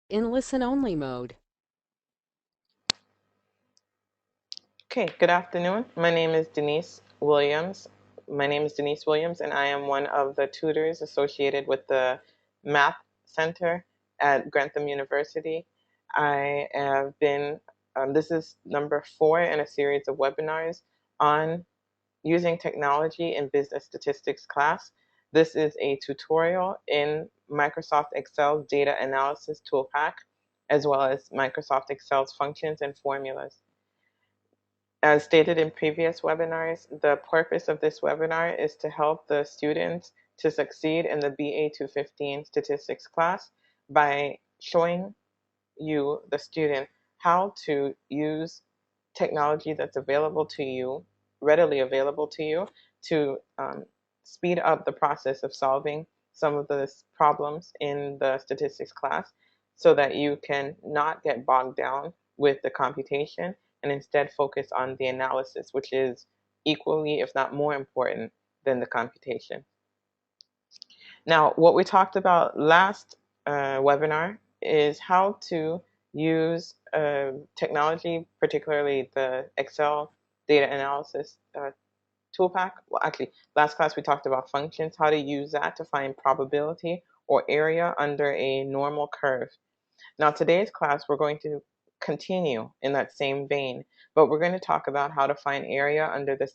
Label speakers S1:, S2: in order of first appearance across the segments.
S1: in listen-only mode.
S2: Okay, good afternoon. My name is Denise Williams. And I am one of the tutors associated with the Math Center at Grantham University. I have been, this is number 4 in a series of webinars on using technology in business statistics class. This is a tutorial in Microsoft Excel data analysis toolpack, as well as Microsoft Excel's functions and formulas. As stated in previous webinars, the purpose of this webinar is to help the students to succeed in the BA215 statistics class by showing you, the student, how to use technology that's available to you, readily available to you, to speed up the process of solving some of the problems in the statistics class so that you can not get bogged down with the computation and instead focus on the analysis, which is equally, if not more important than the computation. Now, what we talked about last webinar is how to use technology, particularly the Excel data analysis toolpack. Well, actually, last class we talked about functions, how to use that to find probability or area under a normal curve. Now, today's class, we're going to continue in that same vein, but we're going to talk about how to find area under the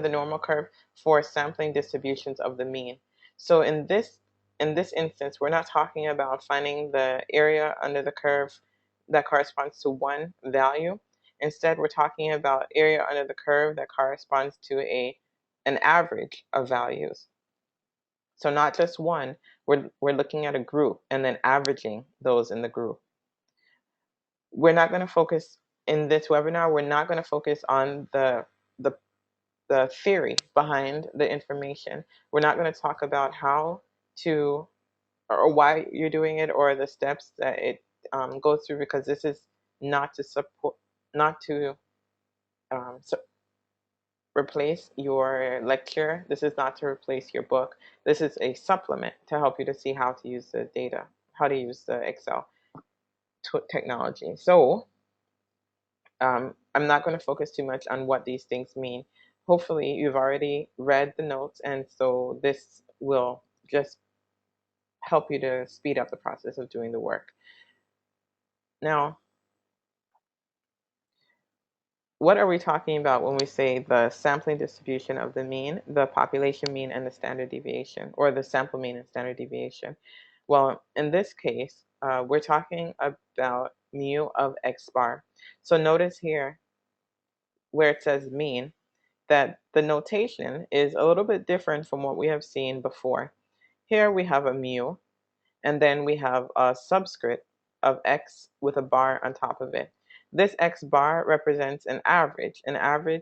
S2: normal curve for sampling distributions of the mean. So in this instance, we're not talking about finding the area under the curve that corresponds to one value. Instead, we're talking about area under the curve that corresponds to an average of values. So not just one, we're looking at a group and then averaging those in the group. We're not going to focus in this webinar, we're not going to focus on the theory behind the information. We're not going to talk about how to or why you're doing it or the steps that it goes through, because this is not to replace your lecture. This is not to replace your book. This is a supplement to help you to see how to use the data, how to use the Excel technology. So I'm not going to focus too much on what these things mean. Hopefully you've already read the notes, and so this will just help you to speed up the process of doing the work. Now, what are we talking about when we say the sampling distribution of the mean, the population mean, and the standard deviation, or the sample mean and standard deviation? Well, in this case, we're talking about mu of x bar. So notice here where it says mean, that the notation is a little bit different from what we have seen before. Here we have a mu, and then we have a subscript of x with a bar on top of it. This x bar represents an average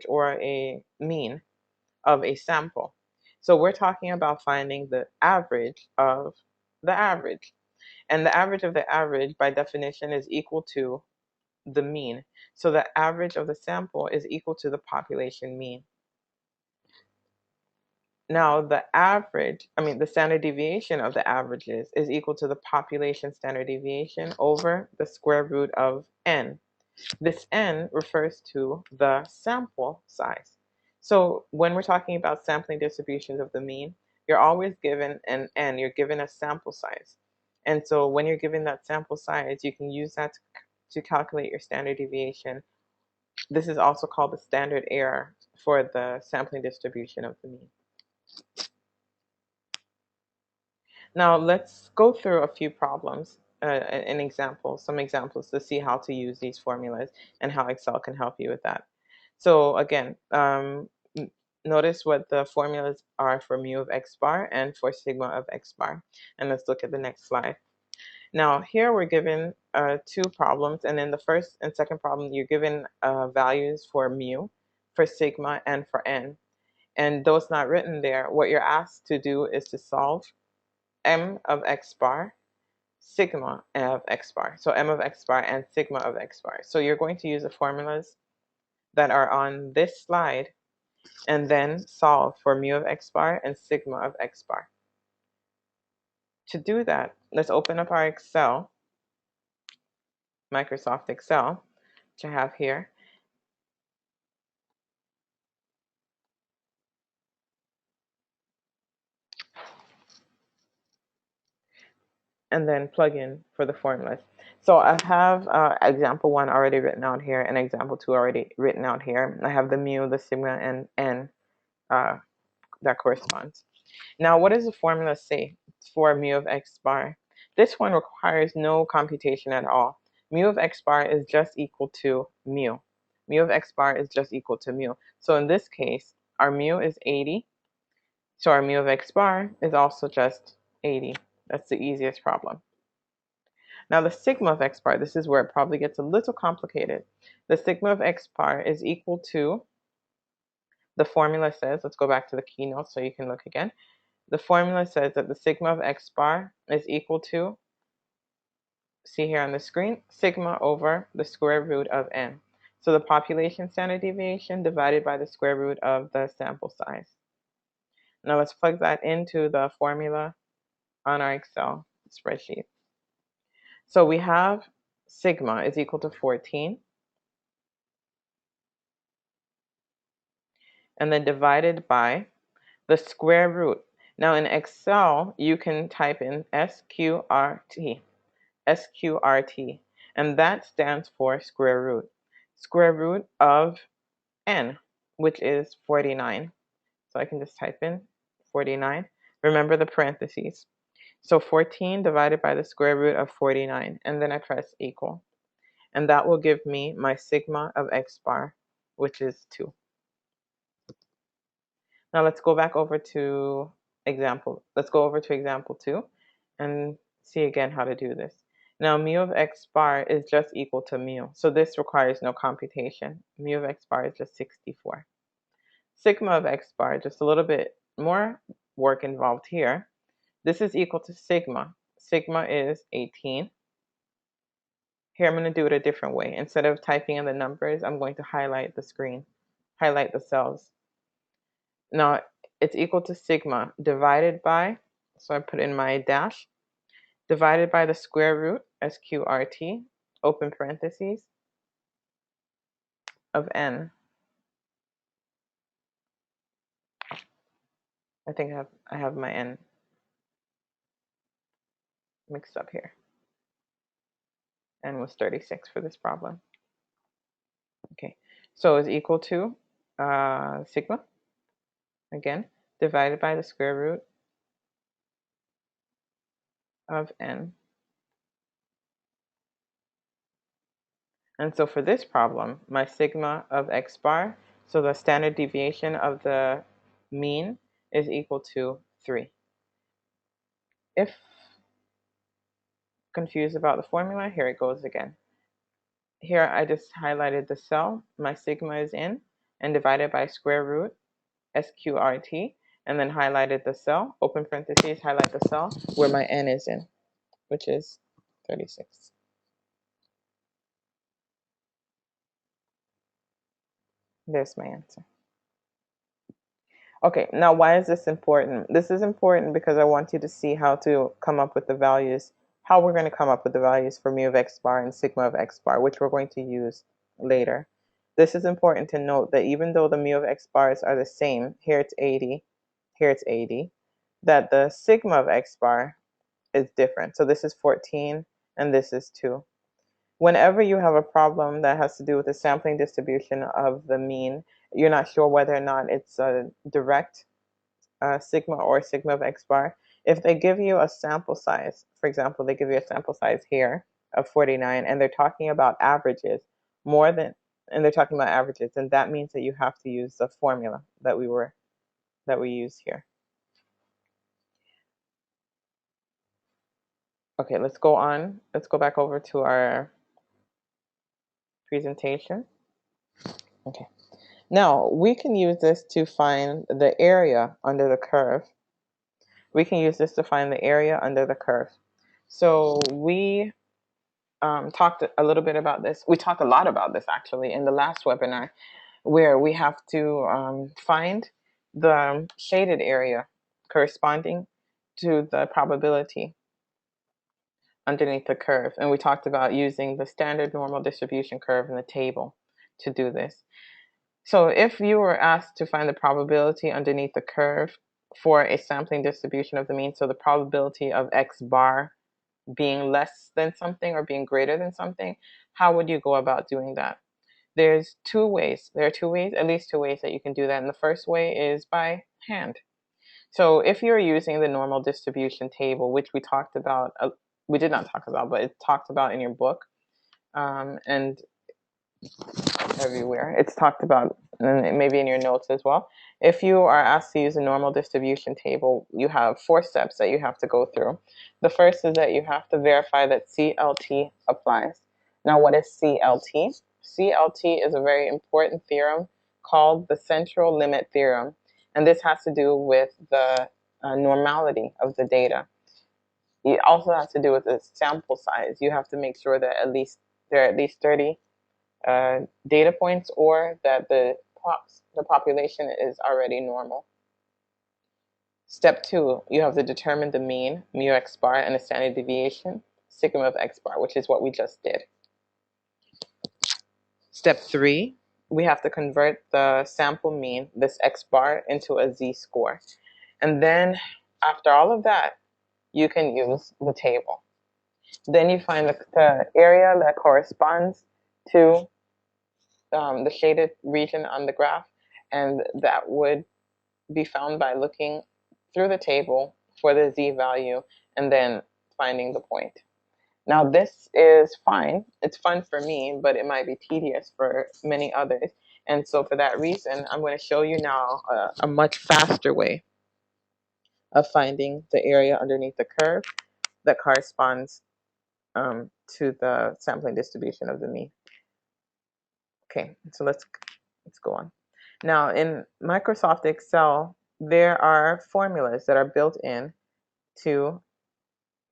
S2: or a mean of a sample. So we're talking about finding the average of the average. And the average of the average, by definition, is equal to the mean. So the average of the sample is equal to the population mean. Now, the standard deviation of the averages is equal to the population standard deviation over the square root of n. This n refers to the sample size. So when we're talking about sampling distributions of the mean, you're always given an n, you're given a sample size. And so when you're given that sample size, you can use that to calculate your standard deviation. This is also called the standard error for the sampling distribution of the mean. Now let's go through a few problems, some examples to see how to use these formulas and how Excel can help you with that. So again, notice what the formulas are for mu of x bar and for sigma of x bar. And let's look at the next slide. Now here we're given two problems, and in the first and second problem you're given values for mu, for sigma, and for n. And those not written there, what you're asked to do is to solve m of x bar, sigma of x bar. So m of x bar and sigma of x bar. So you're going to use the formulas that are on this slide and then solve for mu of x bar and sigma of x bar. To do that, let's open up our Excel, Microsoft Excel, which I have here. And then plug in for the formulas. So I have example 1 already written out here and example 2 already written out here. I have the mu, the sigma, and n that corresponds. Now, what does the formula say for mu of x bar? This one requires no computation at all. Mu of x bar is just equal to mu. Mu of x bar is just equal to mu. So in this case, our mu is 80. So our mu of x bar is also just 80. That's the easiest problem. Now the sigma of x bar, this is where it probably gets a little complicated. The sigma of x bar is equal to, the formula says, let's go back to the keynote so you can look again. The formula says that the sigma of x bar is equal to, see here on the screen, sigma over the square root of n. So the population standard deviation divided by the square root of the sample size. Now let's plug that into the formula on our Excel spreadsheet. So we have sigma is equal to 14, and then divided by the square root. Now in Excel, you can type in SQRT, SQRT, and that stands for square root of n, which is 49. So I can just type in 49. Remember the parentheses. So 14 divided by the square root of 49, and then I press equal. And that will give me my sigma of x bar, which is 2. Now let's go back over to example. Let's go over to example 2 and see again how to do this. Now mu of x bar is just equal to mu. So this requires no computation. Mu of x bar is just 64. Sigma of x bar, just a little bit more work involved here. This is equal to sigma. Sigma is 18. Here I'm going to do it a different way. Instead of typing in the numbers, I'm going to highlight the screen, highlight the cells. Now it's equal to sigma divided by, so I put in my dash, divided by the square root, SQRT, open parentheses, of n. I think I have my n mixed up here. N was 36 for this problem. Okay, so it's equal to sigma, again, divided by the square root of n. And so for this problem, my sigma of x bar, so the standard deviation of the mean, is equal to 3. If confused about the formula, here it goes again. Here I just highlighted the cell my sigma is in and divided by square root SQRT, and then highlighted the cell, open parentheses, highlight the cell where my n is in, which is 36. There's my answer. Okay, now why is this important? This is important because I want you to see how to come up with the values, how we're going to come up with the values for mu of x bar and sigma of x bar, which we're going to use later. This is important to note that even though the mu of x bars are the same, here it's 80, here it's 80, that the sigma of x bar is different. So this is 14 and this is 2. Whenever you have a problem that has to do with the sampling distribution of the mean, you're not sure whether or not it's a direct sigma or sigma of x bar. If they give you a sample size, for example, they give you a sample size here of 49 and they're talking about averages and they're talking about averages, and that means that you have to use the formula that we use here. Okay, let's go on. Let's go back over to our presentation. Okay. Now, we can use this to find the area under the curve. We can use this to find the area under the curve. So we talked a little bit about this. We talked a lot about this, actually, in the last webinar, where we have to find the shaded area corresponding to the probability underneath the curve. And we talked about using the standard normal distribution curve in the table to do this. So if you were asked to find the probability underneath the curve for a sampling distribution of the mean, so the probability of x bar being less than something or being greater than something, how would you go about doing that? There's two ways. There are two ways, at least two ways that you can do that. And the first way is by hand. So if you're using the normal distribution table, which we talked about, we did not talk about, but it's talked about in your book, and everywhere. It's talked about maybe in your notes as well. If you are asked to use a normal distribution table, you have 4 steps that you have to go through. The first is that you have to verify that CLT applies. Now, what is CLT? CLT is a very important theorem called the central limit theorem, and this has to do with the normality of the data. It also has to do with the sample size. You have to make sure that there are at least 30 data points, or that the population is already normal. Step 2, you have to determine the mean, mu x bar, and the standard deviation, sigma of x bar, which is what we just did. Step 3, we have to convert the sample mean, this x bar, into a z-score. And then after all of that, you can use the table. Then you find the area that corresponds to the shaded region on the graph, and that would be found by looking through the table for the z value and then finding the point. Now this is fine. It's fun for me, but it might be tedious for many others. And so for that reason, I'm going to show you now a much faster way of finding the area underneath the curve that corresponds to the sampling distribution of the mean. Okay, so let's go on. Now in Microsoft Excel, there are formulas that are built in to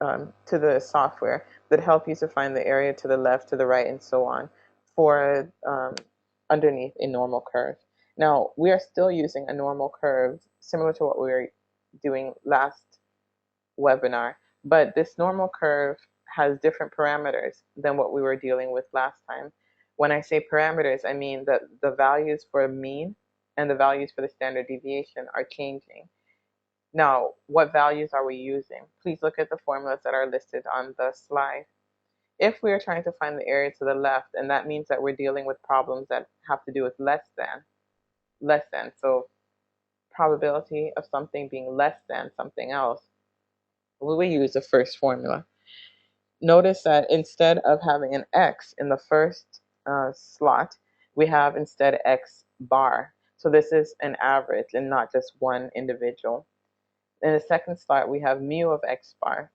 S2: the software that help you to find the area to the left, to the right, and so on for underneath a normal curve. Now we are still using a normal curve similar to what we were doing last webinar, but this normal curve has different parameters than what we were dealing with last time. When I say parameters, I mean that the values for mean and the values for the standard deviation are changing. Now, what values are we using? Please look at the formulas that are listed on the slide. If we are trying to find the area to the left, and that means that we're dealing with problems that have to do with less than, so probability of something being less than something else, we will use the first formula. Notice that instead of having an x in the first slot, we have instead x bar. So this is an average and not just one individual. In the second slot, we have mu of x bar.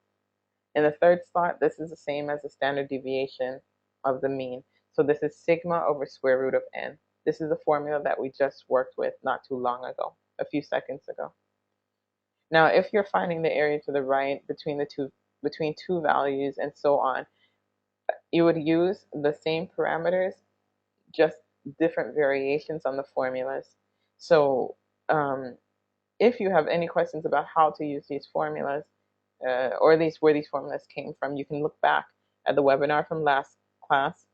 S2: In the third slot, this is the same as the standard deviation of the mean. So this is sigma over square root of n. This is the formula that we just worked with not too long ago, a few seconds ago. Now, if you're finding the area to the right between two values and so on, you would use the same parameters, just different variations on the formulas. So if you have any questions about how to use these formulas, or where these formulas came from, you can look back at the webinar from last class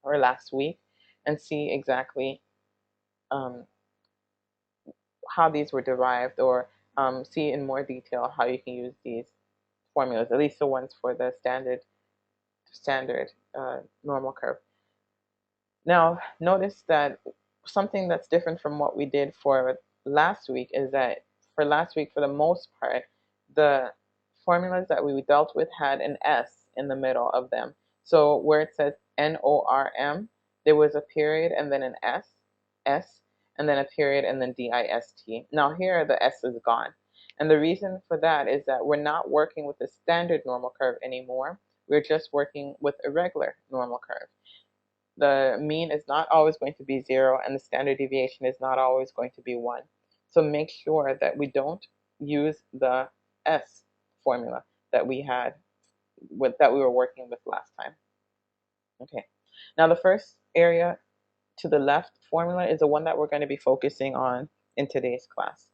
S2: or last week and see exactly how these were derived, or see in more detail how you can use these formulas, at least the ones for the standard normal curve. Now, notice that something that's different from what we did for last week is that for last week, for the most part, the formulas that we dealt with had an S in the middle of them. So where it says NORM, there was a period and then an S, and then a period and then DIST. Now here the S is gone. And the reason for that is that we're not working with the standard normal curve anymore. We're just working with a regular normal curve. The mean is not always going to be 0, and the standard deviation is not always going to be 1. So make sure that we don't use the S formula that we were working with last time. Okay. Now the first area to the left formula is the one that we're going to be focusing on in today's class.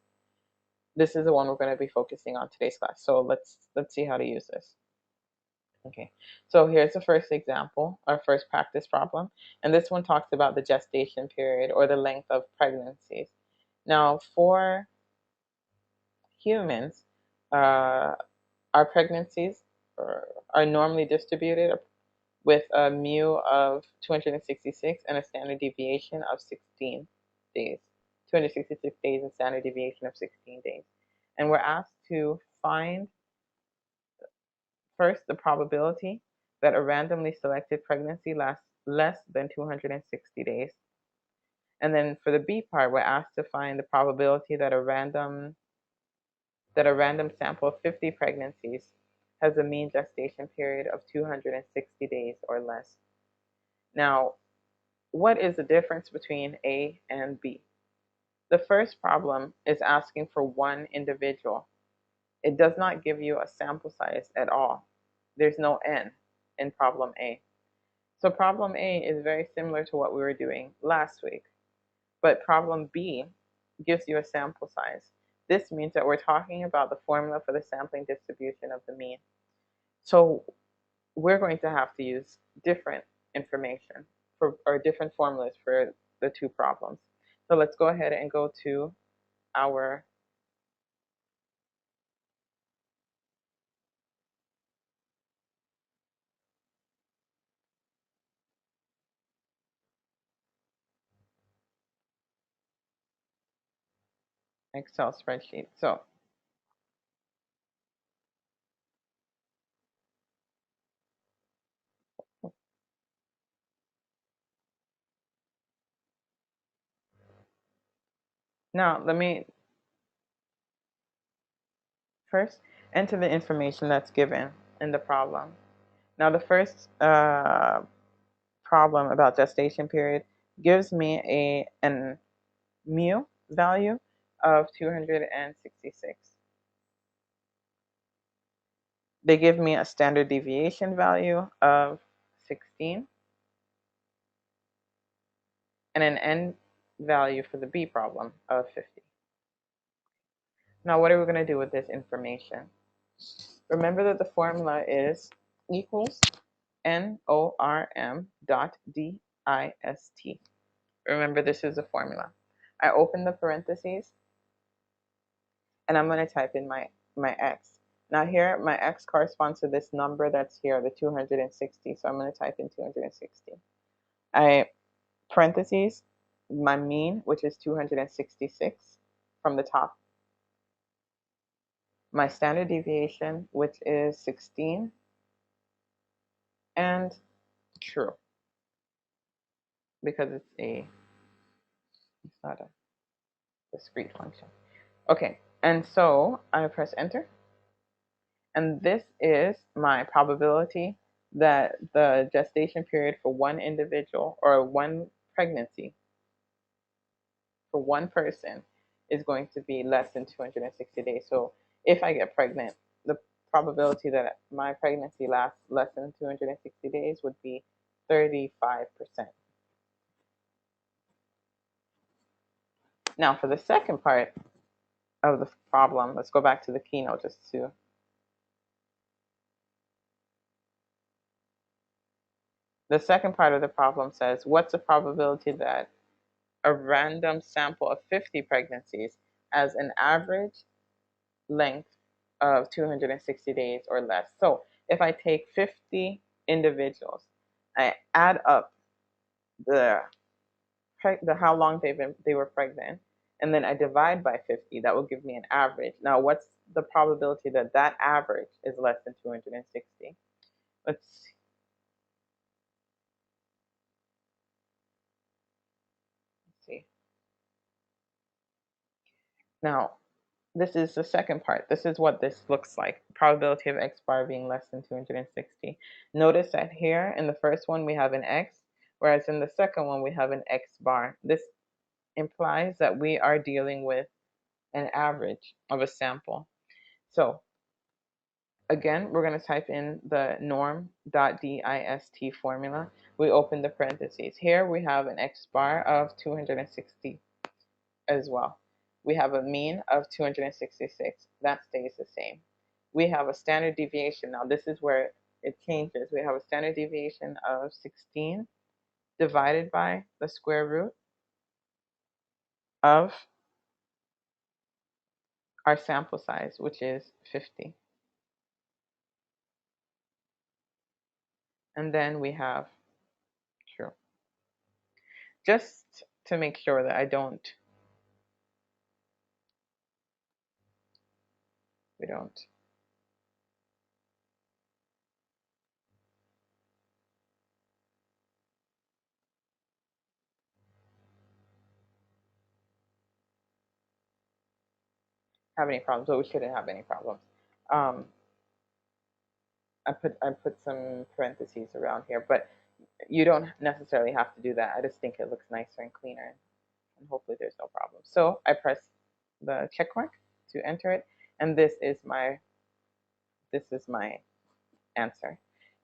S2: This is the one we're going to be focusing on today's class. So let's see how to use this. Okay, so here's the first example, our first practice problem. And this one talks about the gestation period or the length of pregnancies. Now, for humans, uh, our pregnancies are normally distributed with a mu of 266 and a standard deviation of 16 days. 266 days and standard deviation of 16 days. And we're asked to find first the probability that a randomly selected pregnancy lasts less than 260 days. And then for the B part, we're asked to find the probability that a random sample of 50 pregnancies has a mean gestation period of 260 days or less. Now, what is the difference between A and B? The first problem is asking for one individual. It does not give you a sample size at all. There's no N in problem A. So problem A is very similar to what we were doing last week. But problem B gives you a sample size. This means that we're talking about the formula for the sampling distribution of the mean. So we're going to have to use different information or different formulas for the two problems. So let's go ahead and go to our Excel spreadsheet. So now let me first enter the information that's given in the problem. Now the first problem about gestation period gives me an mu value of 266. They give me a standard deviation value of 16 and an n value for the B problem of 50. Now what are we going to do with this information? Remember that the formula is equals NORM dot DIST. Remember, this is a formula. I open the parentheses and I'm going to type in my x. Now here, my x corresponds to this number that's here, the 260. So I'm going to type in 260. I parentheses, my mean, which is 266 from the top. My standard deviation, which is 16, and true, because it's not a discrete function. Okay, and so I press enter. And this is my probability that the gestation period for one individual or one pregnancy for one person is going to be less than 260 days. So if I get pregnant, the probability that my pregnancy lasts less than 260 days would be 35%. Now for the second part of the problem, let's go back to the keynote just to the second part of the problem says, what's the probability that a random sample of 50 pregnancies has an average length of 260 days or less? So if I take 50 individuals, I add up the how long they were pregnant, and then I divide by 50, that will give me an average. Now, what's the probability that that average is less than 260? Let's see. Now, this is the second part. This is what this looks like. Probability of x bar being less than 260. Notice that here in the first one we have an x, whereas in the second one we have an x bar. This implies that we are dealing with an average of a sample. So again, we're going to type in the norm.dist formula. We open the parentheses. Here we have an x bar of 260 as well. We have a mean of 266. That stays the same. We have a standard deviation. Now this is where it changes. We have a standard deviation of 16 divided by the square root of our sample size, which is 50. And then we have true. Just to make sure that we don't have any problems, but we shouldn't have any problems. Um, I put some parentheses around here, but you don't necessarily have to do that. I just think it looks nicer and cleaner, and hopefully there's no problem. So I press the check mark to enter it, and this is my answer.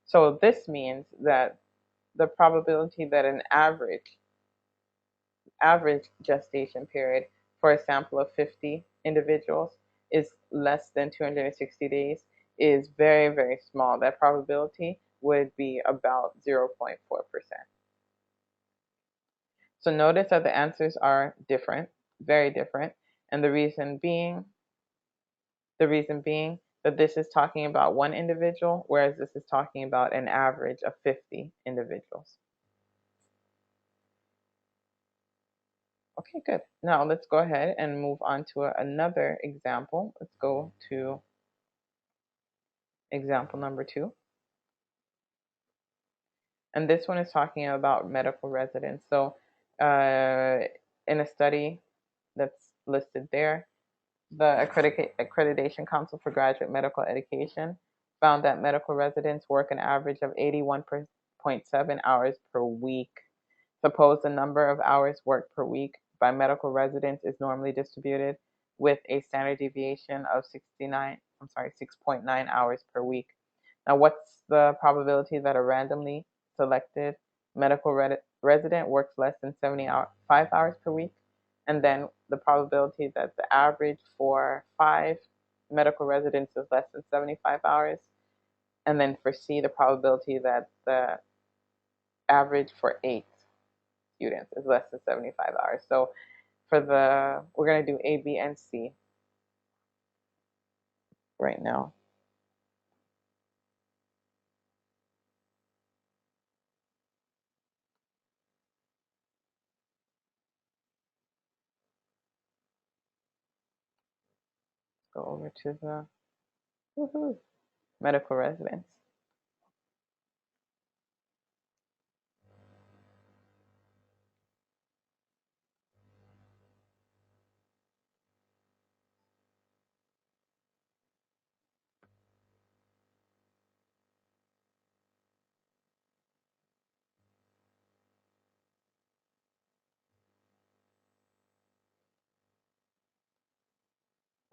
S2: So this means that the probability that an average gestation period for a sample of 50 individuals is less than 260 days is very, very small. That probability would be about 0.4%. So notice that the answers are different, very different, and the reason being that this is talking about one individual, whereas this is talking about an average of 50 individuals. Okay, good. Now let's go ahead and move on to another example. Let's go to example number 2. And this one is talking about medical residents. So in a study that's listed there, the Accreditation Council for Graduate Medical Education found that medical residents work an average of 81.7 hours per week. Suppose the number of hours worked per week by medical residents is normally distributed with a standard deviation of 6.9 hours per week. Now, what's the probability that a randomly selected medical resident works less than 75 hours per week? And then the probability that the average for 5 medical residents is less than 75 hours. And then for C, the probability that the average for 8 students is less than 75 hours. So we're going to do A, B, and C right now. Go over to the medical residents.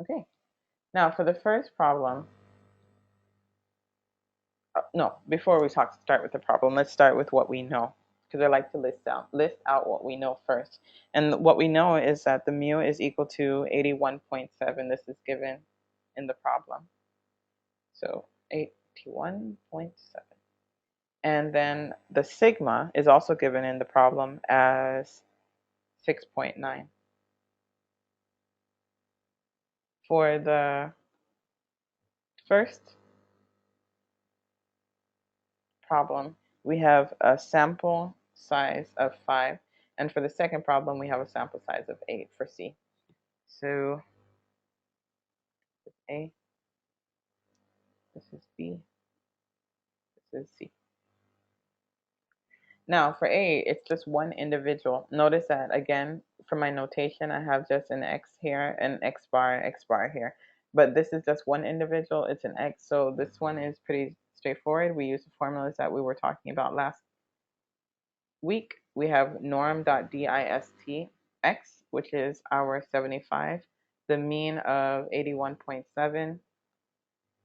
S2: Okay. Now for the first problem, no, before we start with the problem, let's start with what we know, because I like to list out what we know first. And what we know is that the mu is equal to 81.7. This is given in the problem. So 81.7. And then the sigma is also given in the problem as 6.9. For the first problem, we have a sample size of 5. And for the second problem, we have a sample size of 8 for C. So this is A, this is B, this is C. Now for A, it's just one individual. Notice that again, for my notation, I have just an X here, an X bar here. But this is just one individual, it's an X. So this one is pretty straightforward. We use the formulas that we were talking about last week. We have norm.distx, which is our 75, the mean of 81.7,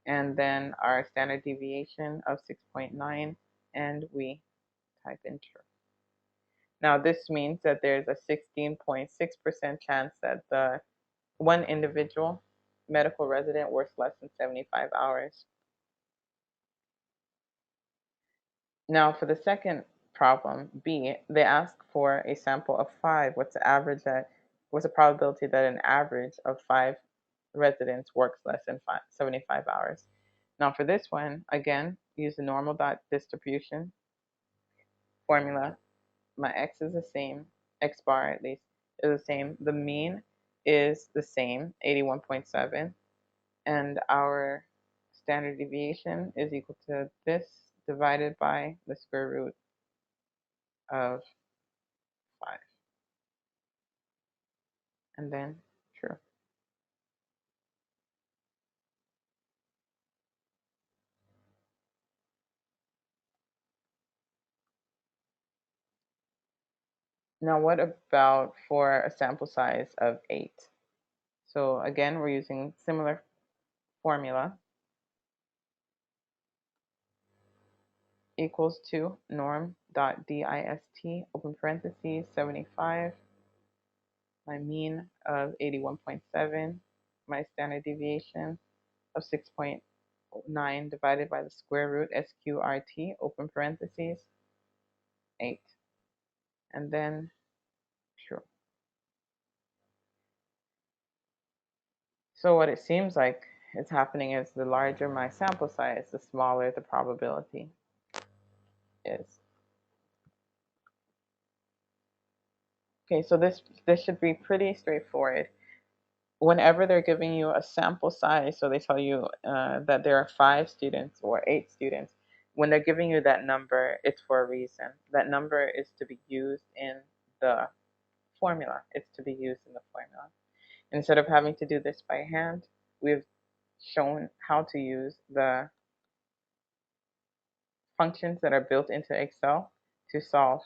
S2: and then our standard deviation of 6.9, and we type in true. Now this means that there's a 16.6% chance that the one individual medical resident works less than 75 hours Now for the second problem, B, they ask for a sample of 5. What's the probability that an average of 5 residents works less than 75 hours? Now for this one, again, use the normal dot distribution formula. My x is the same, x bar at least is the same. The mean is the same, 81.7, and our standard deviation is equal to this divided by the square root of 5, and then true. Now what about for a sample size of 8? So again, we're using similar formula, equals to norm dot dist, open parentheses, 75, my mean of 81.7, my standard deviation of 6.9 divided by the square root sqrt, open parentheses, 8, and then true. So what it seems like is happening is the larger my sample size, the smaller the probability is. Okay, so this should be pretty straightforward. Whenever they're giving you a sample size, so they tell you that there are 5 students or 8 students, when they're giving you that number, it's for a reason. That number is to be used in the formula. It's to be used in the formula. Instead of having to do this by hand, we've shown how to use the functions that are built into Excel to solve.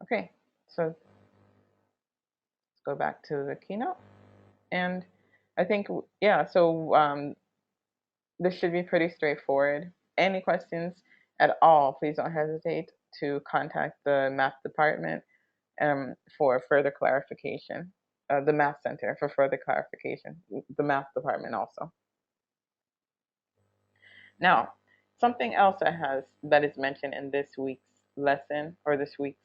S2: Okay, so let's go back to the keynote. And I think, yeah, so this should be pretty straightforward. Any questions at all, please don't hesitate to contact the math department for further clarification, the math center for further clarification, the math department also. Now, something else that is mentioned in this week's lesson or this week's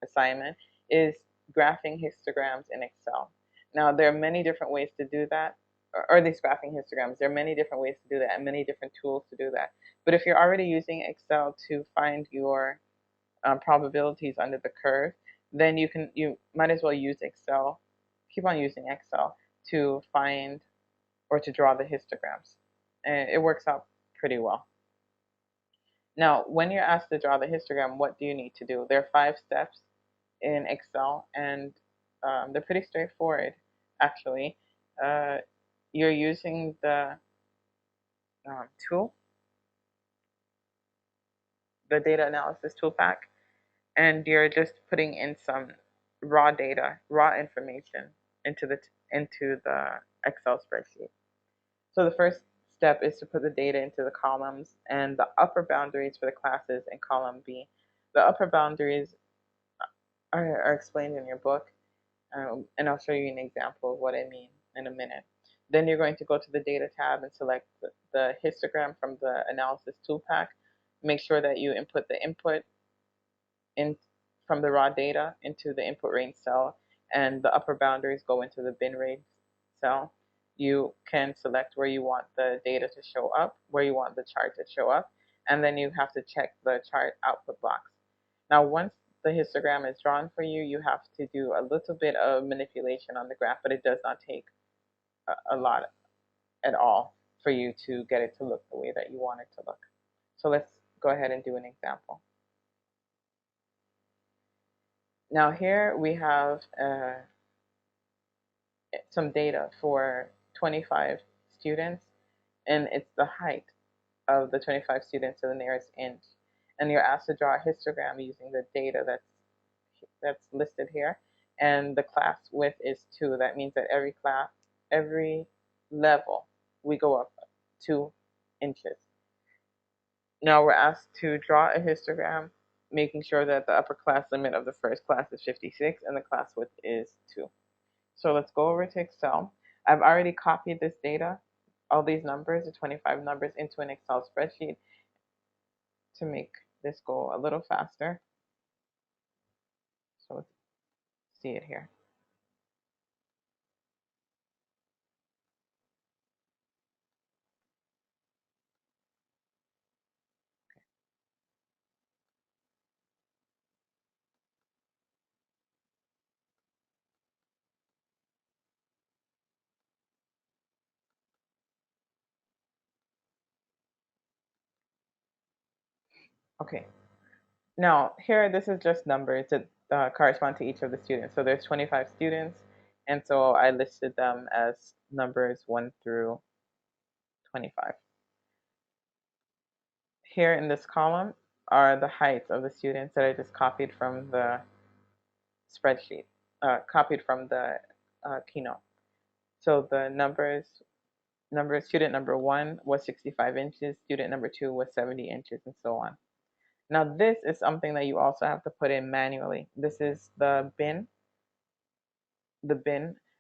S2: assignment is graphing histograms in Excel. Now, there are many different ways to do that, or these graphing histograms. There are many different ways to do that and many different tools to do that. But if you're already using Excel to find your probabilities under the curve, then you might as well use Excel, keep on using Excel to find or to draw the histograms. And it works out pretty well. Now, when you're asked to draw the histogram, what do you need to do? There are 5 steps in Excel, and they're pretty straightforward, actually. You're using the tool, the data analysis tool pack, and you're just putting in some raw data, raw information into the Excel spreadsheet. So the first step is to put the data into the columns and the upper boundaries for the classes in column B. The upper boundaries are explained in your book, and I'll show you an example of what I mean in a minute. Then you're going to go to the data tab and select the histogram from the analysis tool pack. Make sure that you input the input in from the raw data into the input range cell, and the upper boundaries go into the bin range cell. You can select where you want the data to show up, where you want the chart to show up, and then you have to check the chart output box. Now, once the histogram is drawn for you, you have to do a little bit of manipulation on the graph, but it does not take a lot at all for you to get it to look the way that you want it to look. So let's go ahead and do an example. Now here we have some data for 25 students, and it's the height of the 25 students to the nearest inch. And you're asked to draw a histogram using the data that's listed here. And the class width is 2. That means that every level, we go up 2 inches. Now we're asked to draw a histogram, making sure that the upper class limit of the first class is 56 and the class width is 2. So let's go over to Excel. I've already copied this data, all these numbers, the 25 numbers, into an Excel spreadsheet to make this go a little faster. So let's see it here. Okay. Now, here, this is just numbers that correspond to each of the students. So there's 25 students, and so I listed them as numbers 1 through 25. Here in this column are the heights of the students that I just copied from the spreadsheet, copied from the Keynote. So the student number 1 was 65 inches, student number 2 was 70 inches, and so on. Now this is something that you also have to put in manually. This is the bin,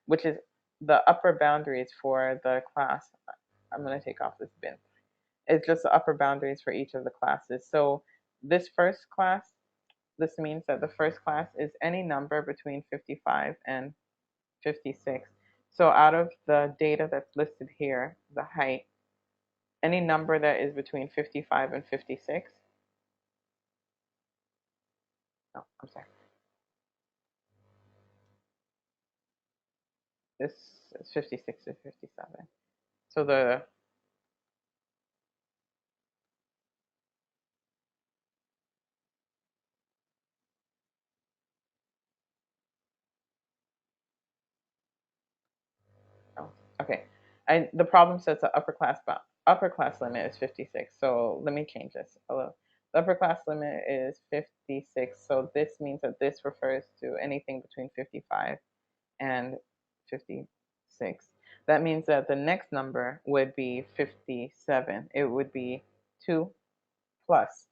S2: which is the upper boundaries for the class. I'm going to take off this bin. It's just the upper boundaries for each of the classes. So this first class, this means that the first class is any number between 55 and 56. So out of the data that's listed here, the height, any number that is between 55 and 56, no, I'm sorry, this is 56 to 57. So oh, okay. The problem says the upper class limit is 56. So let me change this a little. The upper class limit is 56. So this means that this refers to anything between 55 and 56. That means that the next number would be 57. It would be 2 plus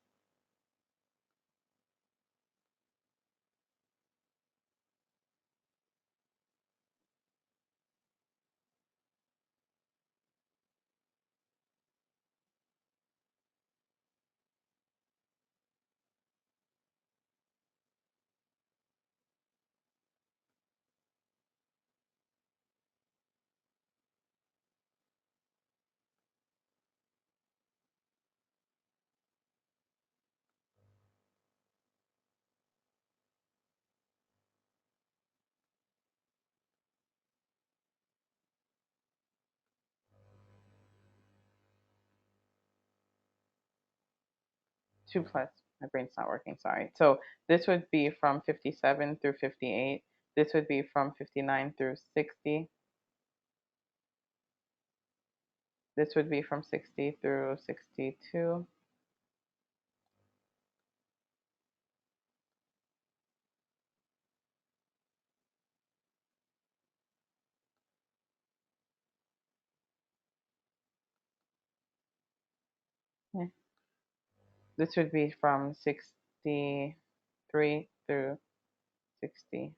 S2: 2 plus, my brain's not working, sorry. So this would be from 57 through 58. This would be from 59 through 60. This would be from 60 through 62. Yeah. This would be from 63 through 60.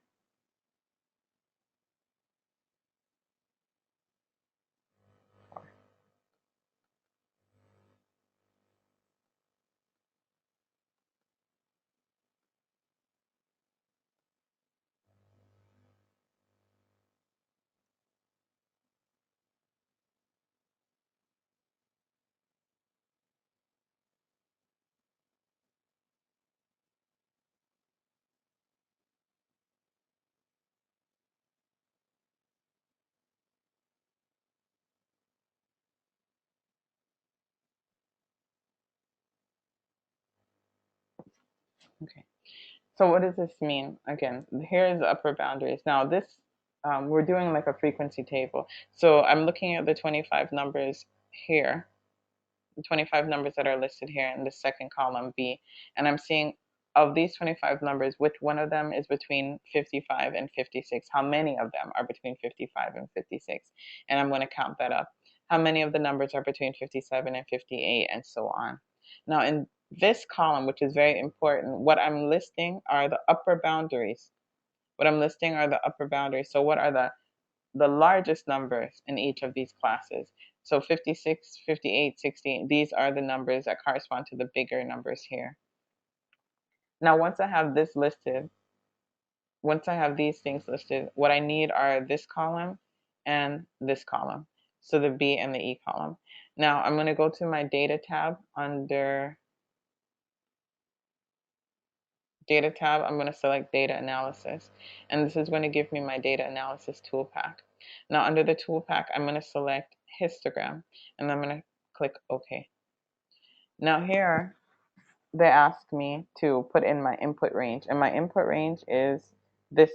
S2: Okay. So what does this mean? Again, here is the upper boundaries. Now this, we're doing like a frequency table. So I'm looking at the 25 numbers here, the 25 numbers that are listed here in the second column B, and I'm seeing of these 25 numbers, which one of them is between 55 and 56? How many of them are between 55 and 56? And I'm going to count that up. How many of the numbers are between 57 and 58, and so on. Now, in this column, which is very important, what I'm listing are the upper boundaries. What I'm listing are the upper boundaries. So what are the the largest numbers in each of these classes. So 56, 58, 60, these are the numbers that correspond to the bigger numbers here. Now, once I have this listed, once I have these things listed, what I need are this column and this column. So the B and the E column. Now I'm going to go to my data tab. Under data tab, I'm going to select data analysis. And this is going to give me my data analysis tool pack. Now under the tool pack, I'm going to select histogram and I'm going to click OK. Now here, they ask me to put in my input range, and my input range is this.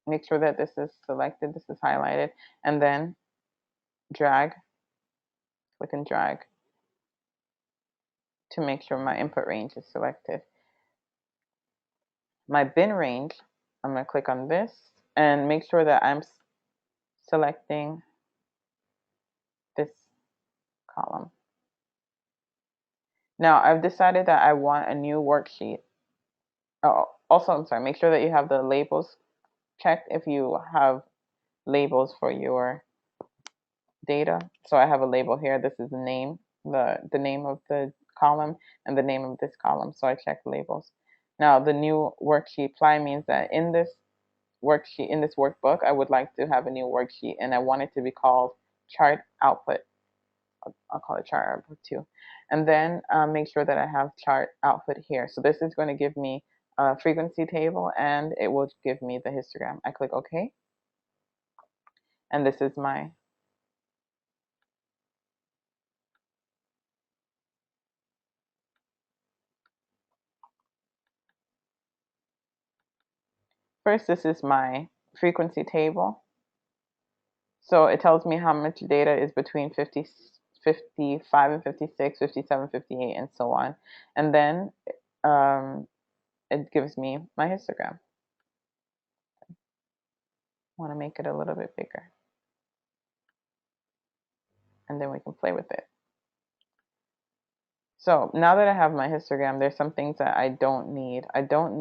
S2: Make sure that this is selected, this is highlighted, and then drag, click and drag to make sure my input range is selected. My bin range, I'm going to click on this and make sure that I'm selecting this column. Now I've decided that I want a new worksheet. Oh, also, I'm sorry, make sure that you have the labels checked if you have labels for your data. So I have a label here. This is the name, the name of the column and the name of this column. So I check labels. Now the new worksheet apply means that in this worksheet, in this workbook, I would like to have a new worksheet, and I want it to be called chart output. I'll call it chart output 2. And then make sure that I have chart output here. So this is going to give me a frequency table, and it will give me the histogram. I click OK. And this is my first, this is my frequency table. So it tells me how much data is between 55 and 56, 57, 58, and so on. And then it gives me my histogram. I want to make it a little bit bigger. And then we can play with it. So now that I have my histogram, there's some things that I don't need. I'm going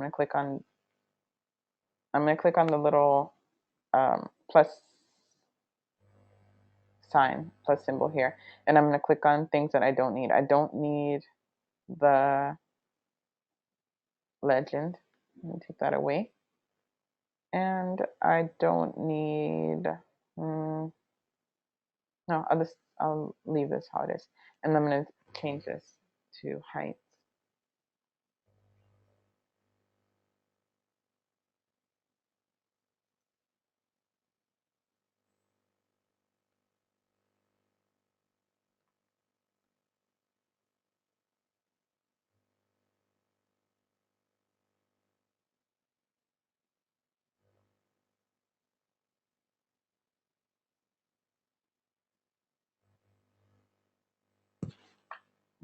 S2: to click on the little plus sign, plus symbol here. And I'm going to click on things that I don't need. I don't need the legend. Let me take that away. And I don't need, no, I'll leave this how it is. And I'm going to change this to height.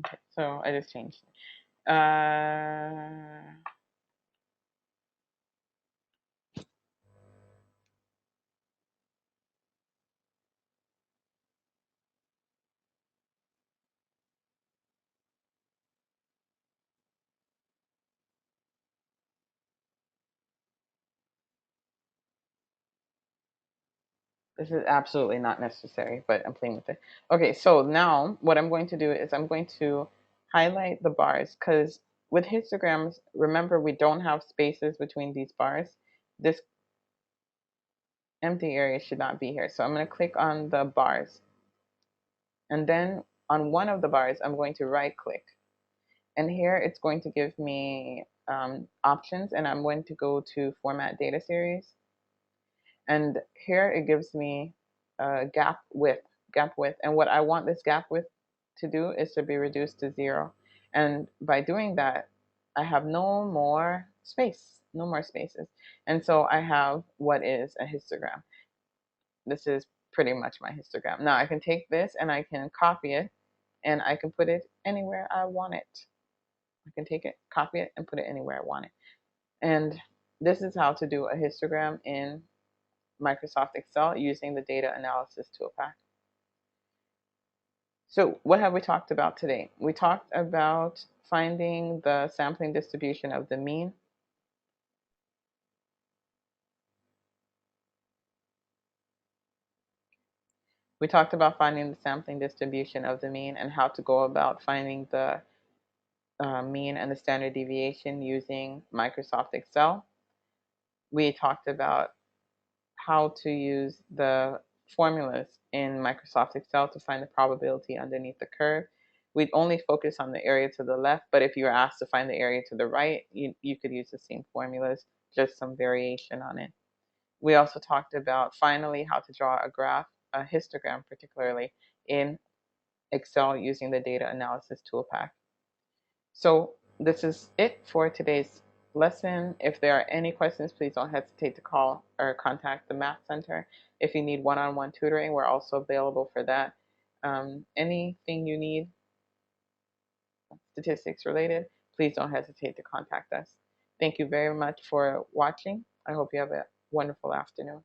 S2: Okay, so I just changed it. This is absolutely not necessary, but I'm playing with it. Okay, so now what I'm going to do is I'm going to highlight the bars, because with histograms, remember, we don't have spaces between these bars. This empty area should not be here. So I'm going to click on the bars. And then on one of the bars, I'm going to right click. And here it's going to give me options, and I'm going to go to Format Data Series. And here it gives me gap width. And what I want this gap width to do is to be reduced to 0. And by doing that, I have no more spaces. And so I have what is a histogram. This is pretty much my histogram. Now I can take this and I can copy it, and I can put it anywhere I want it. I can take it, copy it, and put it anywhere I want it. And this is how to do a histogram in Microsoft Excel using the data analysis tool pack. So what have we talked about today? We talked about finding the sampling distribution of the mean, We talked about finding the sampling distribution of the mean and how to go about finding the mean and the standard deviation using Microsoft Excel. We talked about how to use the formulas in Microsoft Excel to find the probability underneath the curve. We'd only focus on the area to the left, but if you were asked to find the area to the right, you could use the same formulas, just some variation on it. We also talked about finally how to draw a graph, a histogram particularly, in Excel using the data analysis toolpack. So this is it for today's lesson. If there are any questions, please don't hesitate to call or contact the Math Center. If you need one-on-one tutoring, we're also available for that. Anything you need statistics related, please don't hesitate to contact us. Thank you very much for watching. I hope you have a wonderful afternoon.